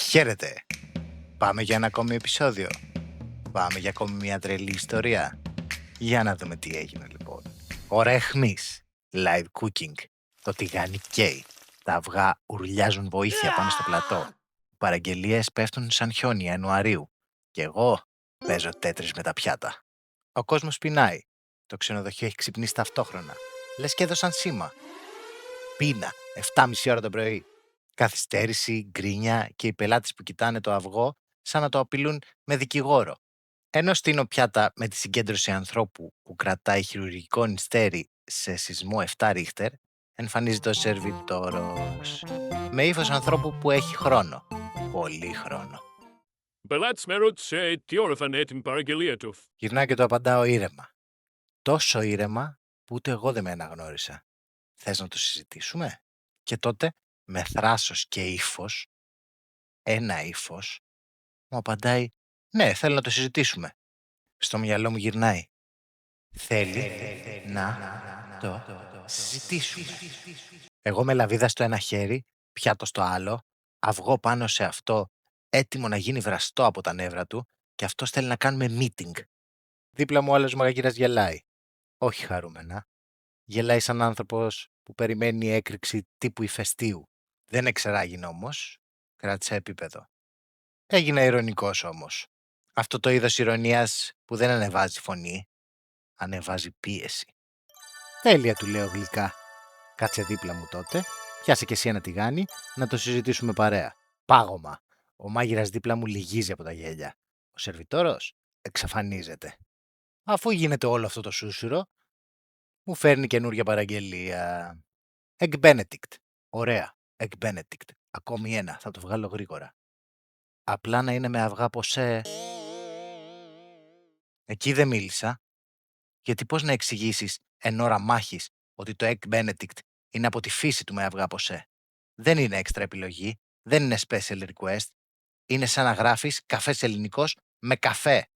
Χαίρετε! Πάμε για ένα ακόμη επεισόδιο. Πάμε για ακόμη μια τρελή ιστορία. Για να δούμε τι έγινε λοιπόν. Ώρα αιχμής. Live cooking. Το τηγάνι καίει. Τα αυγά ουρλιάζουν βοήθεια πάνω στο πλατό. Οι παραγγελίες πέφτουν σαν χιόνι Ιανουαρίου. Και εγώ παίζω τέτρις με τα πιάτα. Ο κόσμος πεινάει. Το ξενοδοχείο έχει ξυπνήσει ταυτόχρονα. Λες και έδωσαν σήμα. Πείνα, 7.30 ώρα το πρωί. Καθυστέρηση, γκρίνια και οι πελάτες που κοιτάνε το αυγό σαν να το απειλούν με δικηγόρο. Ενώ στείνω πιάτα με τη συγκέντρωση ανθρώπου που κρατάει χειρουργικό νηστέρι σε σεισμό 7 ρίχτερ, εμφανίζεται ο σερβιτόρος. Με ύφος ανθρώπου που έχει χρόνο. Πολύ χρόνο. Πελάτης με ρώτησε τι ώρα θα είναι έτοιμη η παραγγελία του. Γυρνάω και το απαντάω ήρεμα. Τόσο ήρεμα που ούτε εγώ δεν με αναγνώρισα. Θες να το συζητήσουμε? Και τότε, με θράσος και ύφος, ένα ύφος, μου απαντάει «Ναι, θέλω να το συζητήσουμε». Στο μυαλό μου γυρνάει «Θέλει να το συζητήσουμε». Εγώ με λαβίδα στο ένα χέρι, πιάτο στο άλλο, αυγό πάνω σε αυτό, έτοιμο να γίνει βραστό από τα νεύρα του και αυτός θέλει να κάνουμε meeting. Δίπλα μου ο άλλος μαγειράς γελάει. Όχι χαρούμενα. Γελάει σαν άνθρωπος που περιμένει έκρηξη τύπου ηφαιστείου. Δεν εξεράγινε όμως. Κράτησα επίπεδο. Έγινα ειρωνικός όμως. Αυτό το είδος ηρωνίας που δεν ανεβάζει φωνή, ανεβάζει πίεση. Τέλεια, του λέω γλυκά. Κάτσε δίπλα μου τότε, πιάσε και εσύ ένα τηγάνι, να το συζητήσουμε παρέα. Πάγωμα. Ο μάγειρας δίπλα μου λυγίζει από τα γέλια. Ο σερβιτόρος εξαφανίζεται. Αφού γίνεται όλο αυτό το σούσουρο, μου φέρνει καινούργια παραγγελία. Egg Benedict. Ωραία. Egg Benedict. Ακόμη ένα. Θα το βγάλω γρήγορα. Απλά να είναι με αυγά ποσέ. Εκεί δεν μίλησα. Γιατί πώς να εξηγήσεις εν ώρα μάχης ότι το Egg Benedict είναι από τη φύση του με αυγά ποσέ. Δεν είναι έξτρα επιλογή. Δεν είναι special request. Είναι σαν να γράφεις καφές ελληνικός με καφέ.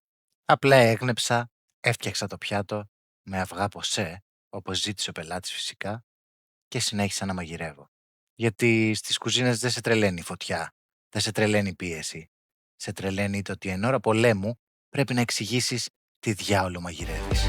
Απλά έγνεψα, έφτιαξα το πιάτο με αυγά ποσέ, όπως ζήτησε ο πελάτης φυσικά, και συνέχισα να μαγειρεύω. Γιατί στις κουζίνες δεν σε τρελαίνει η φωτιά, δεν σε τρελαίνει η πίεση. Σε τρελαίνει το ότι εν ώρα πολέμου πρέπει να εξηγήσεις τι διάολο μαγειρεύεις.